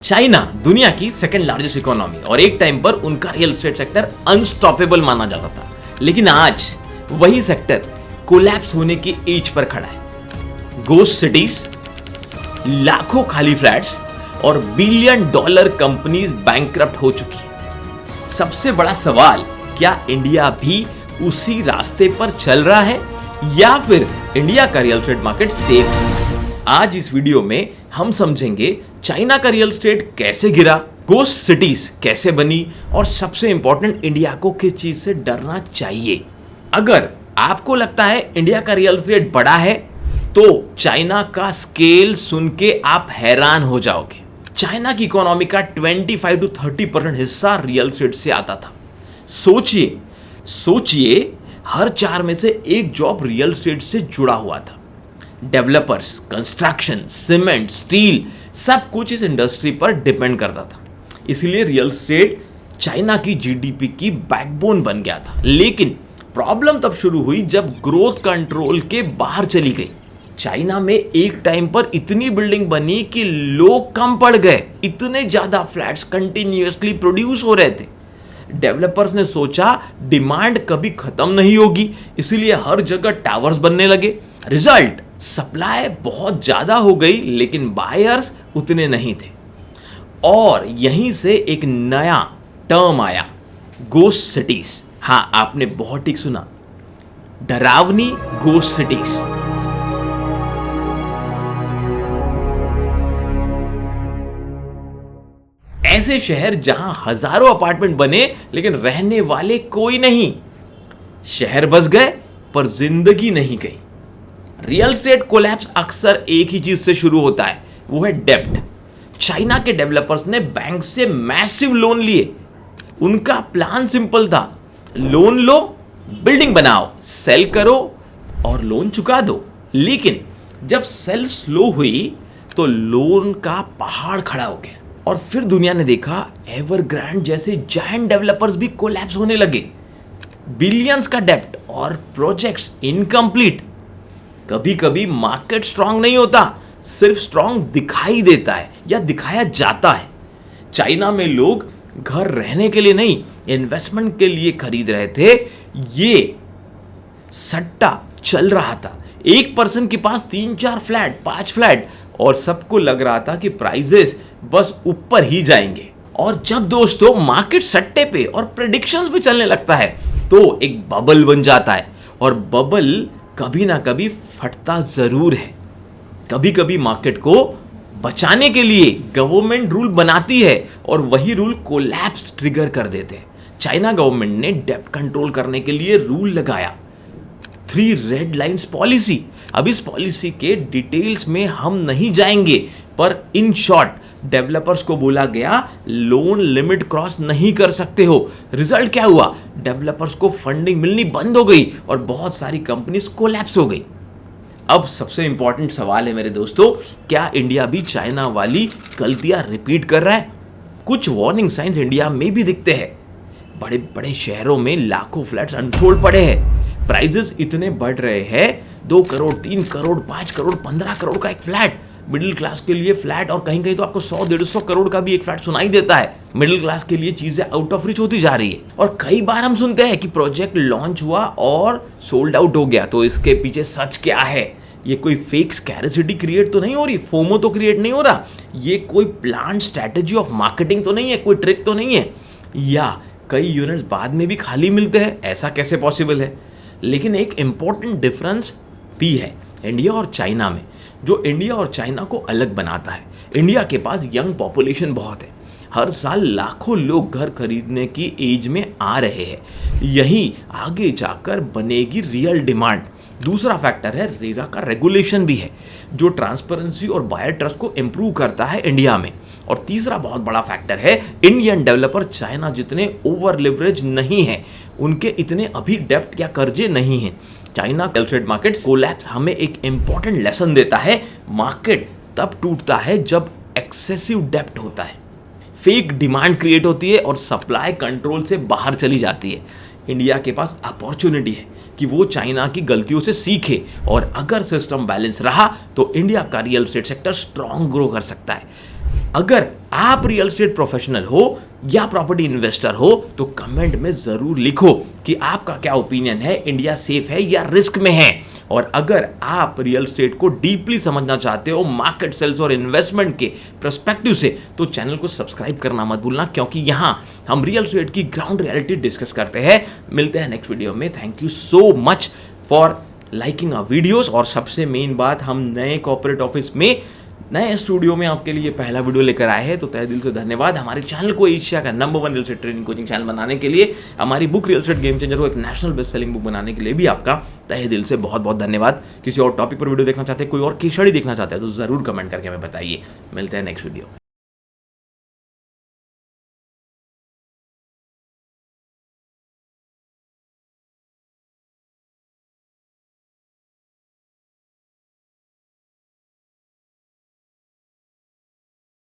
China दुनिया की second largest economy और एक टाइम पर उनका रियल एस्टेट सेक्टर अनस्टॉपेबल माना जाता था, लेकिन आज वही सेक्टर कोलैप्स होने की एज पर खड़ा है। गोस्ट सिटीज, लाखों खाली फ्लैट्स और बिलियन डॉलर कंपनीज बैंकक्रप्ट हो चुकी है। सबसे बड़ा सवाल, क्या इंडिया भी उसी रास्ते पर चल रहा है या फिर इंडिया का रियल एस्टेट मार्केट सेफ है? आज इस वीडियो में हम समझेंगे चाइना का रियल एस्टेट कैसे गिरा, गोस्ट सिटीज कैसे बनी और सबसे इंपॉर्टेंट, इंडिया को किस चीज से डरना चाहिए। अगर आपको लगता है इंडिया का रियल एस्टेट बड़ा है तो चाइना का स्केल सुन के आप हैरान हो जाओगे। चाइना की इकोनॉमी का 25 to 30% हिस्सा रियल एस्टेट से आता था। सोचिए हर 4 में से एक जॉब रियल एस्टेट से जुड़ा हुआ था। डेवलपर्स, कंस्ट्रक्शन, सीमेंट, स्टील, सब कुछ इस इंडस्ट्री पर डिपेंड करता था। इसलिए रियल एस्टेट चाइना की जीडीपी की बैकबोन बन गया था। लेकिन प्रॉब्लम तब शुरू हुई जब ग्रोथ कंट्रोल के बाहर चली गई। चाइना में एक टाइम पर इतनी बिल्डिंग बनी कि लोग कम पड़ गए, इतने ज्यादा फ्लैट्स कंटिन्यूअसली प्रोड्यूस हो रहे थे। डेवलपर्स ने सोचा डिमांड कभी खत्म नहीं होगी, इसीलिए हर जगह टावर्स बनने लगे। रिजल्ट, सप्लाई बहुत ज्यादा हो गई लेकिन बायर्स उतने नहीं थे। और यहीं से एक नया टर्म आया, गोस्ट सिटीज। हाँ, आपने बहुत ठीक सुना, डरावनी गोस्ट सिटीज। ऐसे शहर जहां हजारों अपार्टमेंट बने लेकिन रहने वाले कोई नहीं। शहर बस गए पर जिंदगी नहीं गई। रियल एस्टेट कोलैप्स अक्सर एक ही चीज से शुरू होता है, वो है डेब्ट। चाइना के डेवलपर्स ने बैंक से मैसिव लोन लिए। उनका प्लान सिंपल था, लोन लो, बिल्डिंग बनाओ, सेल करो और लोन चुका दो। लेकिन जब सेल स्लो हुई तो लोन का पहाड़ खड़ा हो गया और फिर दुनिया ने देखा एवरग्रांड जैसे जायंट डेवलपर्स भी कोलैप्स होने लगे। बिलियंस का डेब्ट और प्रोजेक्ट्स इनकम्प्लीट। कभी कभी मार्केट स्ट्रांग नहीं होता, सिर्फ स्ट्रांग दिखाई देता है या दिखाया जाता है। चाइना में लोग घर रहने के लिए नहीं, इन्वेस्टमेंट के लिए खरीद रहे थे। ये सट्टा चल रहा था। एक पर्सन के पास 3-4 फ्लैट, 5 फ्लैट और सबको लग रहा था कि प्राइजेस बस ऊपर ही जाएंगे। और जब दोस्तों मार्केट सट्टे पे और प्रेडिक्शंस पे चलने लगता है तो एक बबल बन जाता है और बबल कभी ना कभी फटता जरूर है। कभी कभी मार्केट को बचाने के लिए गवर्नमेंट रूल बनाती है और वही रूल कोलैप्स ट्रिगर कर देते हैं। चाइना गवर्नमेंट ने डेब्ट कंट्रोल करने के लिए रूल लगाया, 3 रेड लाइंस पॉलिसी। अब इस पॉलिसी के डिटेल्स में हम नहीं जाएंगे, पर इन शॉर्ट डेवलपर्स को बोला गया लोन लिमिट क्रॉस नहीं कर सकते हो। रिजल्ट क्या हुआ, डेवलपर्स को फंडिंग मिलनी बंद हो गई और बहुत सारी कंपनीज कोलैप्स हो गई। अब सबसे इंपॉर्टेंट सवाल है मेरे दोस्तों, क्या इंडिया भी चाइना वाली गलतियां रिपीट कर रहा है? कुछ वार्निंग साइंस इंडिया में भी दिखते हैं। बड़े बड़े शहरों में लाखों फ्लैट्स अनसोल्ड पड़े हैं। प्राइजेस इतने बढ़ रहे हैं, 2 करोड़, 3 करोड़, 5 करोड़, 15 करोड़ का एक फ्लैट। मिडिल क्लास के लिए फ्लैट, और कहीं कहीं तो आपको 100-150 करोड़ का भी एक फ्लैट सुनाई देता है। मिडिल क्लास के लिए चीजें आउट ऑफ रीच होती जा रही है। और कई बार हम सुनते हैं कि प्रोजेक्ट लॉन्च हुआ और सोल्ड आउट हो गया। तो इसके पीछे सच क्या है? ये कोई फेक स्कैरसिटी क्रिएट तो नहीं हो रही, फोमो तो क्रिएट नहीं हो रहा, ये कोई प्लान स्ट्रैटेजी ऑफ मार्केटिंग तो नहीं है, कोई ट्रिक तो नहीं है, या कई यूनिट्स बाद में भी खाली मिलते हैं? ऐसा कैसे पॉसिबल है? लेकिन एक इंपॉर्टेंट डिफरेंस भी है इंडिया और चाइना में, जो इंडिया और चाइना को अलग बनाता है। इंडिया के पास यंग पॉपुलेशन बहुत है, हर साल लाखों लोग घर खरीदने की एज में आ रहे हैं। यही आगे जाकर बनेगी रियल डिमांड। दूसरा फैक्टर है रेरा का रेगुलेशन भी है, जो ट्रांसपेरेंसी और बायर ट्रस्ट को इंप्रूव करता है इंडिया में। और तीसरा बहुत बड़ा फैक्टर है, इंडियन डेवलपर चाइना जितने ओवर लिवरेज नहीं है, उनके इतने अभी डेब्ट या कर्जे नहीं हैं। China real estate market collapse हमें एक इंपॉर्टेंट लेसन देता है, मार्केट तब टूटता है जब एक्सेसिव डेब्ट होता है, फेक डिमांड क्रिएट होती है और सप्लाई कंट्रोल से बाहर चली जाती है। इंडिया के पास अपॉर्चुनिटी है कि वो चाइना की गलतियों से सीखे, और अगर सिस्टम बैलेंस रहा तो इंडिया का real estate sector strong grow कर सकता है। अगर आप रियल एस्टेट प्रोफेशनल हो या प्रॉपर्टी इन्वेस्टर हो तो कमेंट में जरूर लिखो कि आपका क्या ओपिनियन है, इंडिया सेफ है या रिस्क में है। और अगर आप रियल एस्टेट को डीपली समझना चाहते हो मार्केट सेल्स और इन्वेस्टमेंट के पर्सपेक्टिव से तो चैनल को सब्सक्राइब करना मत भूलना, क्योंकि यहां हम रियल एस्टेट की ग्राउंड रियलिटी डिस्कस करते हैं। मिलते हैं नेक्स्ट वीडियो में। Thank you so much for liking our videos. और सबसे मेन बात, हम नए कॉर्पोरेट ऑफिस में नए स्टूडियो में आपके लिए पहला वीडियो लेकर आए हैं, तो तहे दिल से धन्यवाद। हमारे चैनल को एशिया का number 1 real estate training coaching channel बनाने के लिए, हमारी book real estate game changer को एक नेशनल बेस्ट सेलिंग बुक बनाने के लिए भी आपका तहे दिल से बहुत बहुत धन्यवाद। किसी और टॉपिक पर वीडियो देखना चाहते हैं, कोई और केस स्टडी देखना चाहते हैं तो जरूर कमेंट करके हमें बताइए। मिलते हैं नेक्स्ट वीडियो।